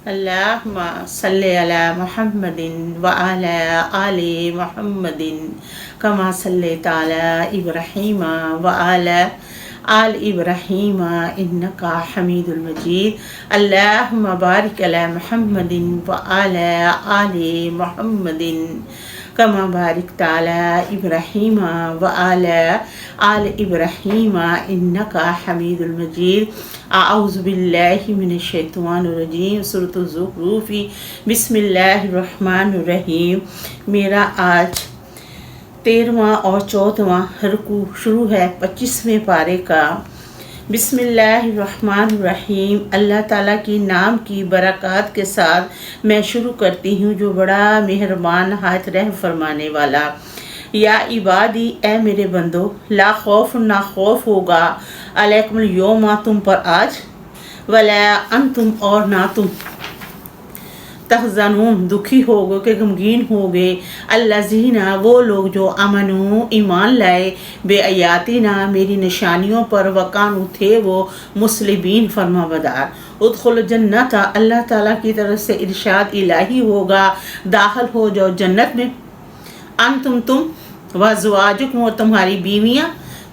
اللہم صلی علی محمد وعلی آل محمد کما صلیت علی ابراہیم وعلی آل ابراہیم انک حمید المجید اللہم بارک علی محمد وعلی آل محمد کما بارکت علی ابراہیم وعلی آل ابراہیم انک حمید المجید اعوذ باللہ من الشیطان الرجیم سورۃ الزخرف بسم اللہ الرحمن الرحیم۔ میرا آج 13واں اور 14واں رکوع شروع ہے 25ویں پارے کا۔ بسم اللہ الرحمن الرحیم، اللہ تعالیٰ کی نام کی برکات کے ساتھ میں شروع کرتی ہوں جو بڑا مہربان نہایت رحم فرمانے والا۔ یا عبادی، اے میرے بندو، لا خوف، نہ خوف ہوگا، علیکم اليوم، تم پر آج، ولا انتم، اور نہ تم، تحزنون، دکھی ہوگے کہ غمگین ہوگے، الذین، وہ لوگ جو امنوا، ایمان لائے، بے آیاتنا، میری نشانیوں پر، وکانوا، تھے وہ مسلمین، فرما بردار۔ ادخل جنت، اللہ تعالیٰ کی طرف سے ارشاد الہی ہوگا، داخل ہو جاؤ جنت میں، انتم، تم، وازواجکم، اور تمہاری بیویاں،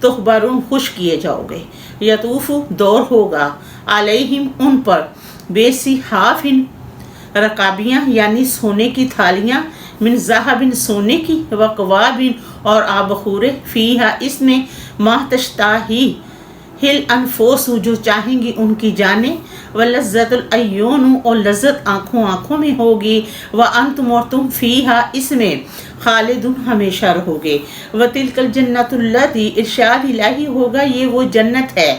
تخبرون، خوش کیے جاؤ گے، یطوف، دور ہوگا، علیہم، ان پر، بے صحاف، رکابیاں، یعنی سونے کی تھالیاں، من ذہب، سونے کی، وکواب، اور آبخورے، فیہا، اس میں، ما تشتہی الانفس، جو چاہیں گی ان کی جانیں، ولذت العیون، اور لذت آنکھوں میں ہوگی، وانتم، اور تم، فیہا، اس میں، خالدون، ہمیشہ رہو گے۔ وتلک الجنۃ التی، ارشاد الہی ہوگا، یہ وہ جنت ہے،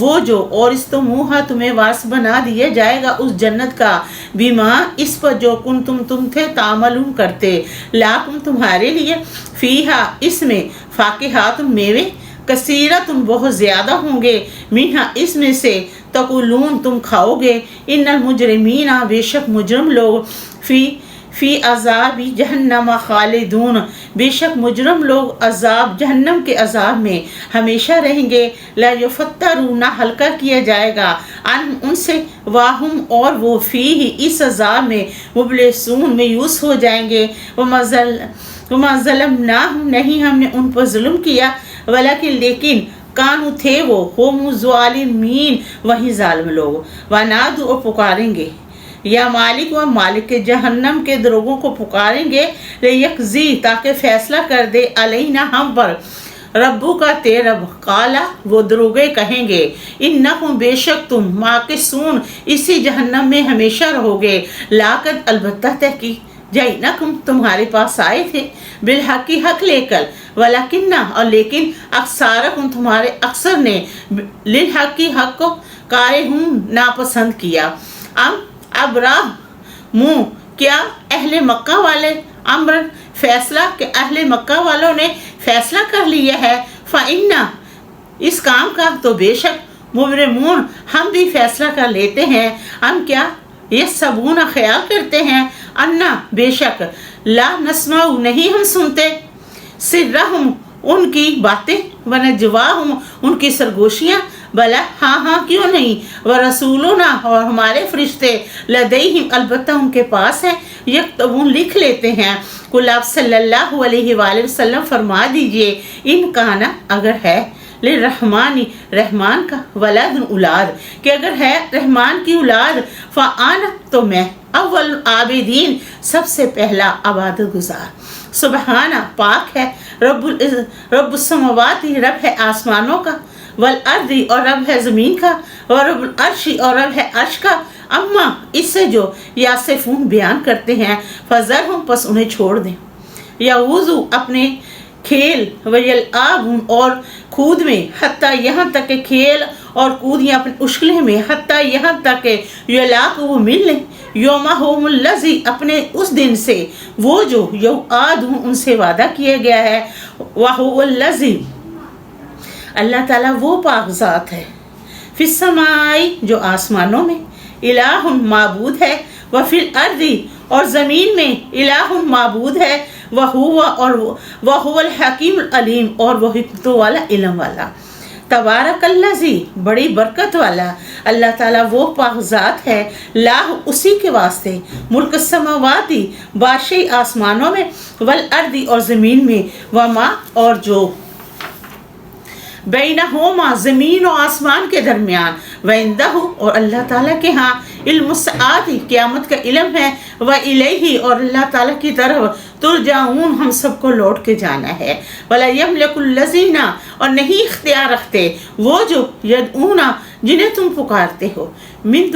وہ جو، اور استموہا، تمہیں وارث بنا دیا جائے گا اس جنت کا، بما، اس پر، جو تم تھے، تعملون، کرتے، لاکم، تمہارے لیے، فیہا، اس میں، فاکہات، میوے، کثیرت، بہت زیادہ ہوں گے، منہا، اس میں سے، تاکلون، تم کھاؤ گے، ان المجرمین، بے شک مجرم لوگ، فی عذاب جہنم خالدون، بے شک مجرم لوگ عذاب جہنم کے عذاب میں ہمیشہ رہیں گے، لا یفترون، نہ ہلکا کیا جائے گا، ان سے، واہم، اور وہ، فیہ، اس عذاب میں، مبلسون، مایوس ہو جائیں گے، وما ظلمناہم، نہیں ہم نے ان پر ظلم کیا، ولیکن، لیکن، کانو، تھے وہ، ہم ظالمین، وہی ظالم لوگ، ونادوا، اور پکاریں گے، یا مالک، و مالک کے جہنم کے دروگوں کو پکاریں گے، لیقضی، تاکہ فیصلہ کر دے، علینا، ہم پر، ربو کا، تیرا رب، قالا، وہ دروگے کہیں گے، انکم، بے شک تم، ماکثون، اسی جہنم میں ہمیشہ رہو گے، لاقد، البتہ تحقیق، جئنکم، تمہارے پاس آئے تھے، بالحق، حق لے کر، ولیکن، اور لیکن، اکثرکم، تمہارے اکثر نے، للحق، حق کو، کارہون، ناپسند کیا، ابراہ، منہ، کیا، اہل مکہ والے، امر، فیصلہ، کہ اہل مکہ والوں نے فیصلہ کر لیا ہے، فإنا، اس کام کا، تو بے شک، مبرمون، ہم بھی فیصلہ کر لیتے ہیں، ہم کیا، یحسبون، خیال کرتے ہیں، انا، بے شک، لا نسمع، نہیں ہم سنتے، سرہم، ان کی باتیں، ونجواہم، ان کی سرگوشیاں، بلا، ہاں کیوں نہیں، ورسولنا، اور ہمارے فرشتے، لدیہم، البتہ ان کے پاس ہیں، یکتبون، لکھ لیتے ہیں، قل، آپ صلی اللہ علیہ وآلہ وسلم فرما دیجئے، ان کانا، اگر ہے، للرحمن، رحمان کا، ولد، اولاد، کہ اگر ہے رحمان کی اولاد، فآنا، تو میں، اول عابدین، سب سے پہلا عبادت گزار، سبحانہ، پاک ہے، رب السماوات، رب ہے آسمانوں کا، والارض، اور رب ہے زمین کا، ورب العرش، اور رب ہے عرش کا، اما، اس سے جو، یاسفون، بیان کرتے ہیں، فذرہم، پس انہیں چھوڑ دیں، یعوذوا، اپنے کھیل، ویلعبوا، اور کود میں، حتیٰ، یہاں تک کہ کھیل اور کود، یا اپنے اشکلے میں، حتیٰ، یہاں تک کہ یلاقوا، وہ مل لیں، یومہم الذی، اپنے اس دن سے، وہ جو، یوعدون، ان سے وعدہ کیا گیا ہے، وہو الذی، اللہ تعالیٰ وہ پاک ذات ہے، فی السماء، جو آسمانوں میں، الہ، معبود ہے، وفی الارض، اور زمین میں، الہ، معبود ہے، وہو الحکیم العلیم، اور وہ حکمتوں والا، علم والا، तबारक अल्लाज़ी, बड़ी बरकत वाला अल्लाह ताला वो पाक ज़ात है, लाह उसी के वास्ते, मुल्क समावाती, बादशाही आसमानों में, वल अर्दी और ज़मीन में, वमा और जो बैनहुमा ज़मीन और आसमान के दरमियान, वइंदहु और अल्लाह ताला के यहाँ, इल्मुस्साअती क़यामत का इल्म है, व इलैहि और अल्लाह ताला की तरफ, तुरजाऊन हम सबको लौट के जाना है। वला यमलिकुल्लज़ीना और नहीं इख्तियार रखते वो जो यदऊना जिन्हें तुम पुकारते हो, मिन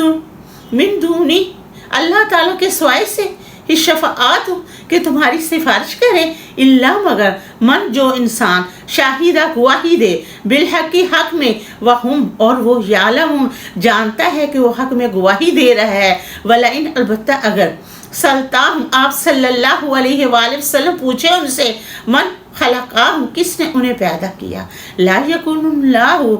दूनी अल्लाह ताला के सिवाय से, शफ़ाअत कि तुम्हारी सिफारिश करें, इल्ला मगर मन जो इंसान शाहिदा गवाही दे बिलहक की हक में, वहुम और वो यालमून जानता है कि वो हक में गवाही दे रहा है। वला इन अलबत्ता अगर सल्ताहुम आप सल्लल्लाहु अलैहि वसल्लम पूछे उनसे, मन खलक़ाहुम किसने उन्हें पैदा किया, ला यकुनुल्लाहु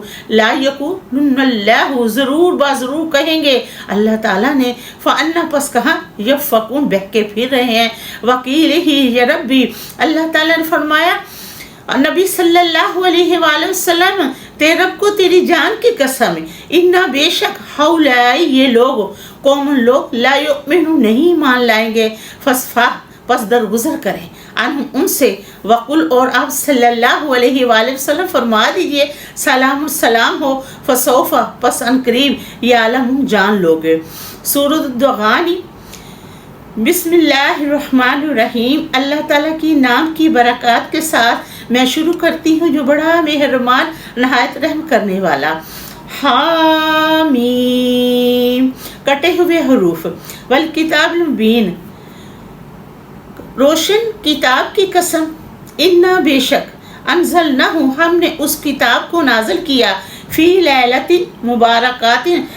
ज़रूर बाज़रूर कहेंगे अल्लाह ताला ने, फ़अन्ना पस कहा यफ़क़ून बहके फिर रहे हैं, वकील ही या रब्बी अल्लाह ताला ने फरमाया नबी सल्लल्लाहु अलैहि वसल्लम तेरे रब को तेरी जान की कसम, इन्ना बेशक हौलाई ये लोग कौम लोग ला युमिनु नहीं मान लाएंगे, फसफा पस दरगुजर करें अन उनसे, वकुल और आप सल्लल्लाहु अलैहि वसल्लम फरमा दीजिए सलाम सलाम हो, फसौफा पस अन करीब यालम जान लोगे। सूरत दुगानी बिस्मिल्लाहिर्रहमानिर्रहीम, अल्लाह ताला की नाम की बरकत के साथ मैं शुरू करती हूँ जो बड़ा मेहरबान नहायत रहम करने वाला। हामीम कटे हुए हरूफ, वल किताब मुबीन रोशन किताब की कसम, इन्ना बेशक अनज़लनाहु हमने उस किताब को नाज़िल किया, फी लैलतिन मुबारकातिन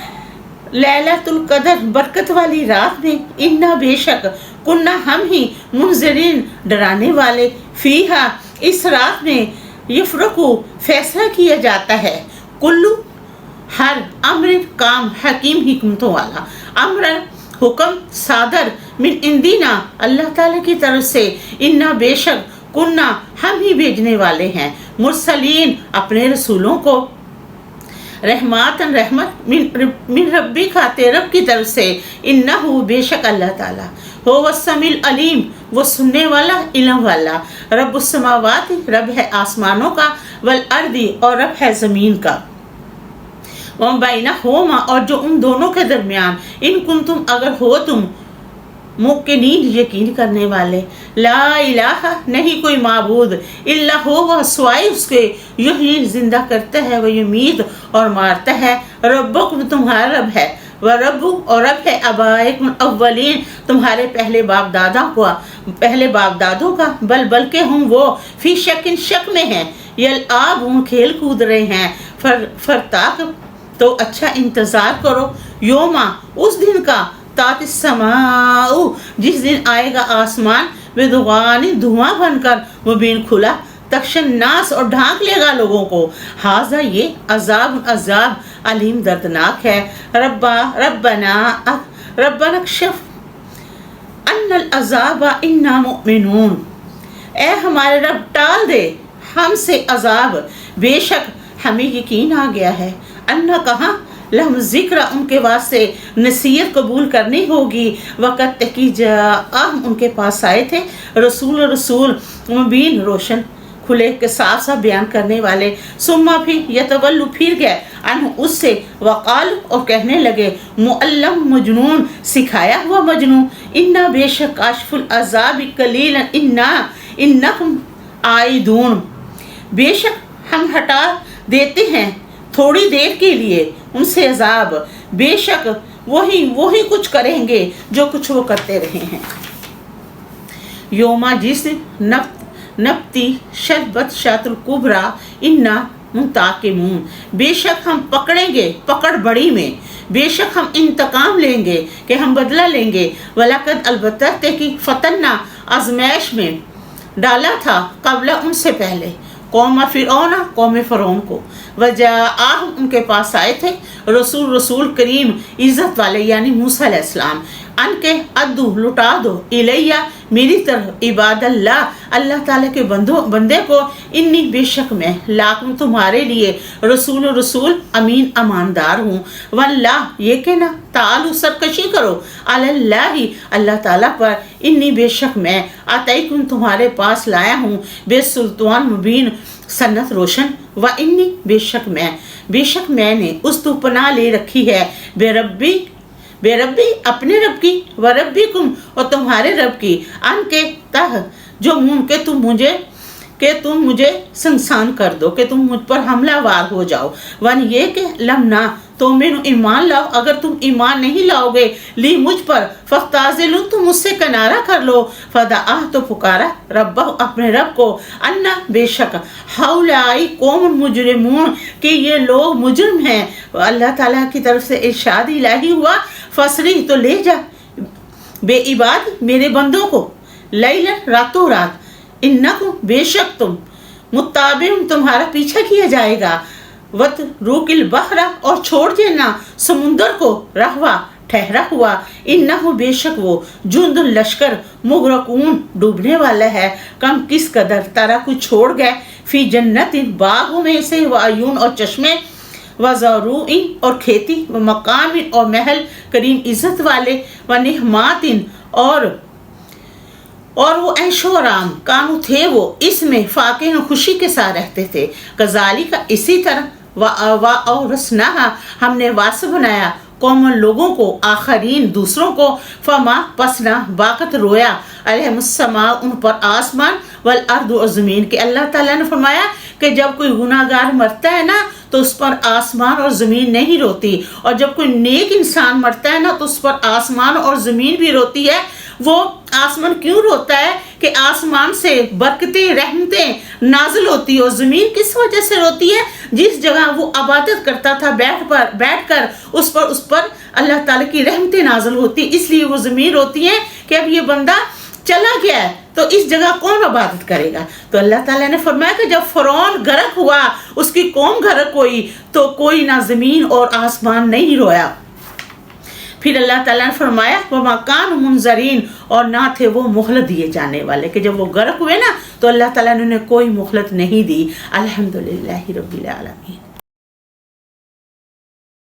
लैलतुल कदर बरकत वाली रात में, इन्ना बेशक कुन्ना हम ही मुनज़िरीन डराने वाले, फीहा इस रात में यफ़रक़ु फैसला किया जाता है, कुल्लु हर अम्र काम हकीम हिकमतों वाला, अम्र हुक्म सादर मिन इंदीना अल्लाह ताला की तरफ से, इन्ना बेशक कुन्ना हम ही भेजने वाले हैं, मुरसलीन अपने रसूलों को, रहमतन रहमत मिन रब्बी खाते रब की तरफ से, इन्नहु बेशक अल्लाह ताला हो वस्समील अलीम वो सुनने वाला इल्म वाला, रब्बुस समावाति रब है आसमानों का, वल अर्दी और रब है ज़मीन का, बैनहुमा और जो उन दोनों के दरमियान, इन कुंतुम अगर हो तुम मुक़िनीन यकीन करने वाले, ला इलाहा नहीं कोई माबूद इल्ला हो वह सिवाय उसके, यही जिंदा करता है वह युमीत और मारता है, रब्बुकुम तुम्हारा रब है, वह रब्बु और रब है अबाइकुम अव्वलीन तुम्हारे पहले बाप दादों का, बल्कि हम वो फी शकिन शक में हैं, यल आब हम खेल कूद रहे हैं, फरताक तो अच्छा इंतज़ार करो, योमा उस दिन का, तातिस समाउ जिस दिन आएगा आसमान, बेदुगानी धुआं बनकर, मुबीन खुला, तक्षन नास और ढांक लेगा लोगों को, हाजा ये अजाब अलीम दर्दनाक है, रब्बना कशिफ अन्नल अज़ाबा इन्ना मुमिनून, ए हमारे रब टाल दे हमसे अजाब, बेशक हमें यकीन आ गया है, अन्ना कहाँ लहम ज़िक्र उनके वास्ते नसीहत कबूल करनी होगी, वक़्त की जाअहम उनके पास आए थे रसूल मुबीन रोशन खुले के साफ साफ बयान करने वाले, सुम्मा फिर यतवल्लु फिर गए अन उससे, वक़ाल और कहने लगे, मुअल्लम मजनून सिखाया हुआ मजनू, इन्ना बेशक काशिफुल अज़ाब कलीलन इन्नकुम आइदून बेशक हम हटा देते हैं थोड़ी देर के लिए उनसे अजाब, बेशक वही कुछ करेंगे जो कुछ वो करते रहे हैं। योमा जिस नफ्ती शरबत शातुल कुबरा इन्ना मुंताकिमून बेशक हम पकड़ेंगे पकड़ बड़ी में, बेशक हम इंतकाम लेंगे कि हम बदला लेंगे, वलाकद अलबत्ता कि फतन्ना आजमाइश में डाला था कबला उनसे पहले कौम फ़िरौन को, वजाअहम उनके पास आए थे रसूल करीम इज़्ज़त वाले यानी मूसा अलैहिस्सलाम, अन के अद्दू लुटा दो इलैया मेरी तरफ इबादल्लाह अल्लाह ताला के बंदे को इन्नी बेशक मैं लाखों तुम्हारे लिए रसूल अमीन अमानदार हूँ। वल्लाह ये कहना तालू सरकशी करो अल्लाह अल्लाह ताला पर इन्नी बेशक मैं आतैकुम तुम्हारे पास लाया हूँ बेसुल्तान मुबीन सन्नत रोशन व इन्नी बेशक मैंने उस तो पनाह ले रखी है बेरब्बी अपने रब की व रब्बिकुम और तुम्हारे रब की अन के तह जो कि तुम मुझे संसान कर दो कि तुम मुझ पर हमलावार हो जाओ। वन ये कि लमना तो मेनू ईमान लाओ अगर तुम ईमान नहीं लाओगे ली मुझ पर फख्ताजिलू तुम मुझसे किनारा कर लो फदा तो पुकारा रब्बा अपने रब को अन्ना बेशक हाउलाई कौम मुजरिमून कि ये लोग मुजरिम हैं। अल्लाह ताला की तरफ से इरशाद इलाही हुआ फसरी तो ले जा बेइबाद मेरे बंदों को लैलन रातों रात इन्ना को बेशक तुम मुताबिम तुम्हारा पीछा किया जाएगा वत रूकिल बहरा और छोड़ देना समुंदर को रहवा ठहरा हुआ इन्ना हो बेशक वो जुंद लश्कर मुगरकून डूबने वाला है। कम किस कदर तारा को छोड़ गए फी जन्नत बागों में से वायून और चश्मे व ज़रूइन और खेती व मकाम और महल करीम इज्जत वाले व निहमातिन और वो ऐशो आराम कानू थे वो इसमें फाके खुशी के साथ रहते थे। कजाली का इसी तरह और हमने वास बनाया कौमन लोगों को आखरीन दूसरों को फमा पसना बाकत रोया अलहमुस्समा उन पर आसमान वल अर्द और ज़मीन के। अल्लाह ताला ने फरमाया कि जब कोई गुनाहगार मरता है ना तो उस पर आसमान और ज़मीन नहीं रोती और जब कोई नेक इंसान मरता है ना तो उस पर आसमान और ज़मीन भी रोती है। वो आसमान क्यों रोता है कि आसमान से बरकतें रहमतें नाजिल होती है और ज़मीन किस वजह से रोती है जिस जगह वो इबादत करता था बैठकर उस पर अल्लाह ताला की रहमतें नाजिल होती है इसलिए वो ज़मीन रोती है कि अब ये बंदा चला गया है तो इस जगह कौन इबादत करेगा। तो अल्लाह ताला ने फरमाया कि जब फ़िरौन गर्क हुआ उसकी कौम गर्क हुई तो कोई ना ज़मीन और आसमान नहीं रोया। फिर अल्लाह ताला ने फरमाया वो मकान मुंजरीन और ना थे वो मोहलत दिए जाने वाले कि जब वो गर्क हुए ना तो अल्लाह ताला ने उन्हें कोई मोहलत नहीं दी। अल्हम्दुलिल्लाहि रब्बिल आलमीन।